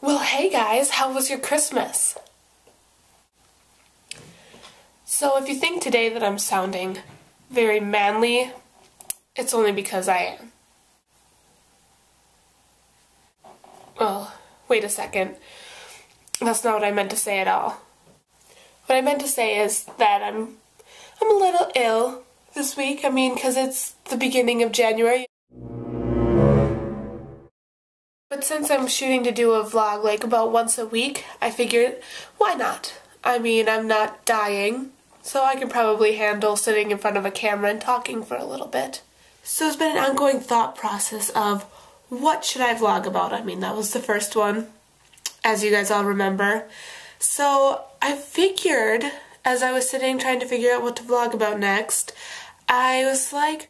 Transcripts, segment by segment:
Well, hey guys, how was your Christmas? So if you think today that I'm sounding very manly, it's only because I am. Well, wait a second. That's not what I meant to say at all. What I meant to say is that I'm a little ill this week. I mean, because it's the beginning of January. But since I'm shooting to do a vlog like about once a week, I figured, why not? I mean, I'm not dying, so I can probably handle sitting in front of a camera and talking for a little bit. So it's been an ongoing thought process of what should I vlog about? I mean, that was the first one, as you guys all remember. So I figured, as I was sitting trying to figure out what to vlog about next, I was like,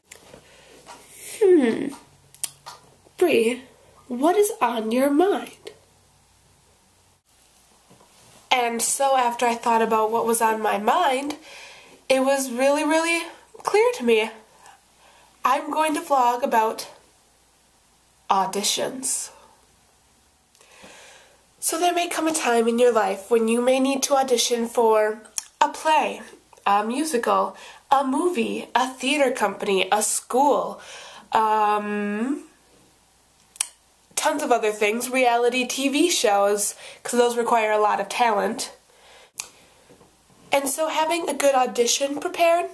Bree, what is on your mind? And so after I thought about what was on my mind, it was really, really clear to me. I'm going to vlog about auditions. So there may come a time in your life when you may need to audition for a play, a musical, a movie, a theater company, a school, tons of other things, reality TV shows, because those require a lot of talent. And so having a good audition prepared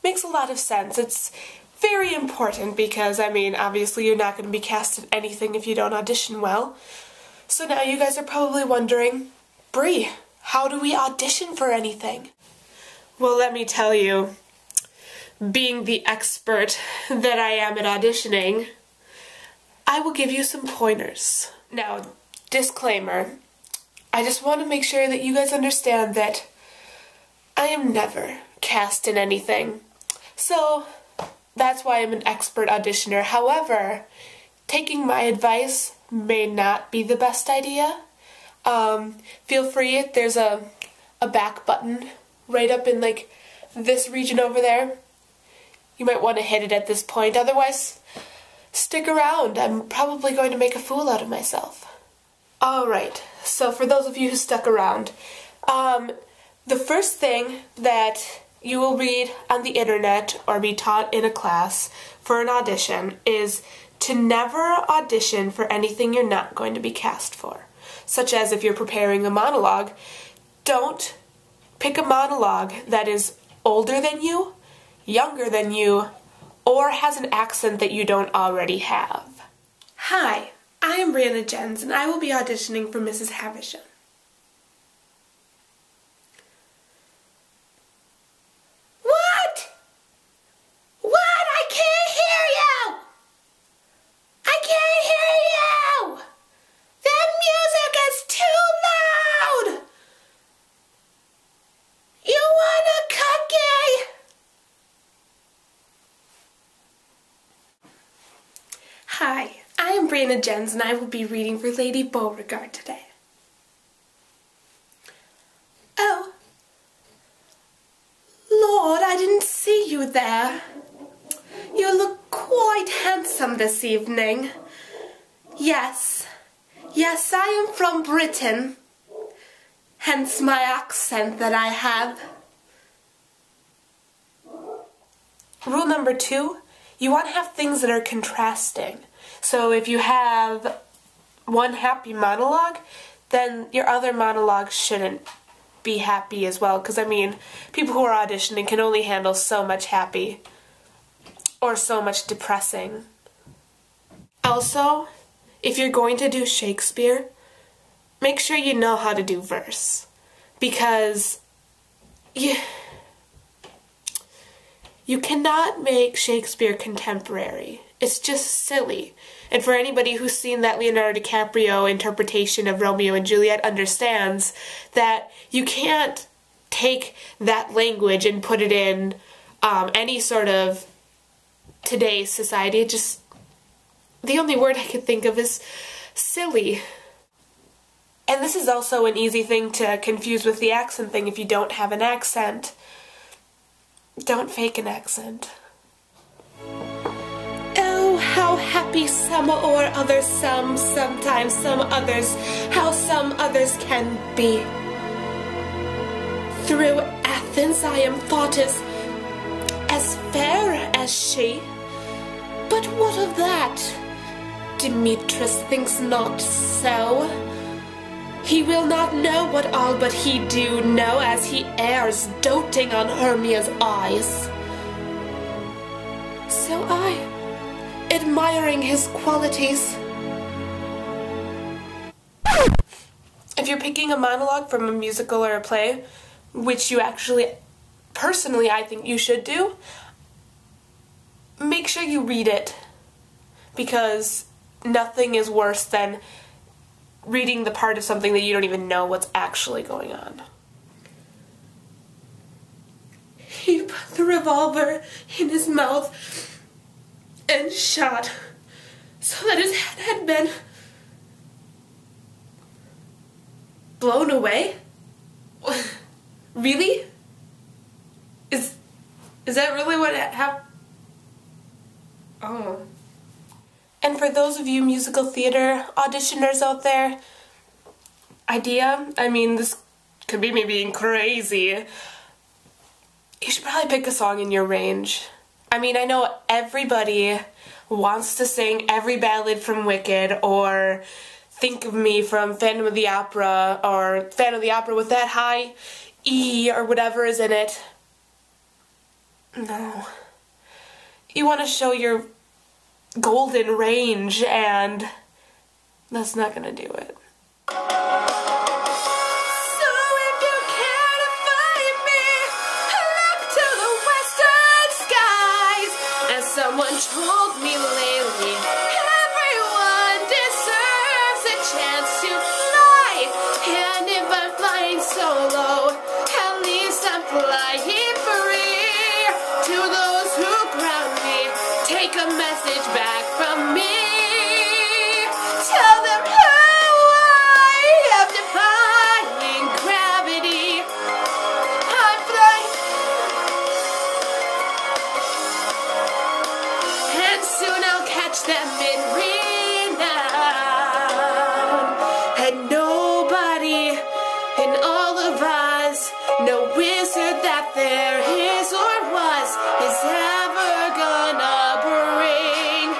makes a lot of sense. It's very important because, I mean, obviously you're not going to be cast in anything if you don't audition well. So now you guys are probably wondering, Bree, how do we audition for anything? Well, let me tell you, being the expert that I am at auditioning, I will give you some pointers. Now, disclaimer, I just want to make sure that you guys understand that I am never cast in anything. So, that's why I'm an expert auditioner. However, taking my advice may not be the best idea. Feel free, there's a back button right up in like this region over there. You might want to hit it at this point, otherwise stick around. I'm probably going to make a fool out of myself. Alright, so for those of you who stuck around, the first thing that you will read on the internet or be taught in a class for an audition is to never audition for anything you're not going to be cast for. Such as if you're preparing a monologue, don't pick a monologue that is older than you, younger than you, or has an accent that you don't already have. Hi, I am Brianna Jens, and I will be auditioning for Mrs. Havisham. What? What? I can't hear you! I can't hear you! That music is too loud! You want a cookie? Hi, I am Brianna Jens, and I will be reading for Lady Beauregard today. Oh. Lord, I didn't see you there. You look quite handsome this evening. Yes, yes, I am from Britain, hence my accent that I have. Rule number 2, you want to have things that are contrasting. So if you have one happy monologue, then your other monologue shouldn't be happy as well, because I mean, people who are auditioning can only handle so much happy or so much depressing. Also, if you're going to do Shakespeare, make sure you know how to do verse, because you cannot make Shakespeare contemporary. It's just silly. And for anybody who's seen that Leonardo DiCaprio interpretation of Romeo and Juliet understands that you can't take that language and put it in any sort of today's society. It just, the only word I could think of is silly. And this is also an easy thing to confuse with the accent thing. If you don't have an accent, don't fake an accent. Oh, how how happy some or others, sometimes some others, how some others can be. Through Athens I am thought as fair as she. But what of that? Demetrius thinks not so. He will not know what all but he do know, as he errs, doting on Hermia's eyes. So I, admiring his qualities. If you're picking a monologue from a musical or a play, which you actually, personally, I think you should do, make sure you read it, because nothing is worse than reading the part of something that you don't even know what's actually going on. He put the revolver in his mouth and shot so that his head had been blown away? Really? Is that really what happened? Oh. And for those of you musical theater auditioners out there, I mean, this could be me being crazy. You should probably pick a song in your range. I mean, I know everybody wants to sing every ballad from Wicked, or Think of Me from Phantom of the Opera, or Phantom of the Opera with that high E or whatever is in it. No. You want to show your golden range, and that's not gonna do it. So if you care to find me, look to the western skies. As someone told me lately, everyone deserves a chance to fly. And if I'm flying solo, at least I'm flying free. To those who ground me, take a message back from me. Tell them how I am defying gravity. I'm flying, and soon I'll catch them in renown. And nobody in all of us, no wizard that there is or was, is ever gonna bring me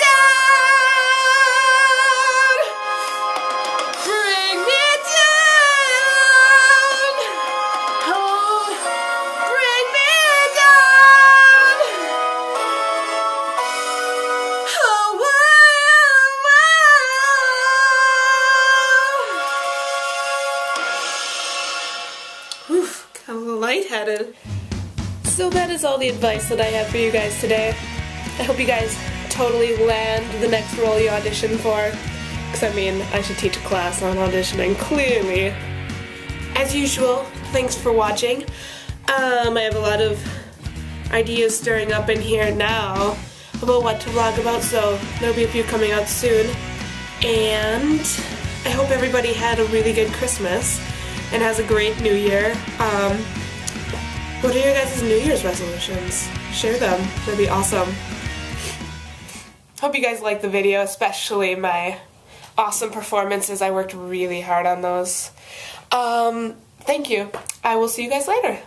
down. Bring me down. Oh, bring me down. Oh, wow. Oof, kind of a little lightheaded. So that is all the advice that I have for you guys today. I hope you guys totally land the next role you audition for. Because I mean, I should teach a class on auditioning, clearly. As usual, thanks for watching. I have a lot of ideas stirring up in here now about what to vlog about, so there'll be a few coming out soon. And I hope everybody had a really good Christmas and has a great New Year. What are your guys' New Year's resolutions? Share them. That'd be awesome. Hope you guys liked the video, especially my awesome performances. I worked really hard on those. Thank you. I will see you guys later.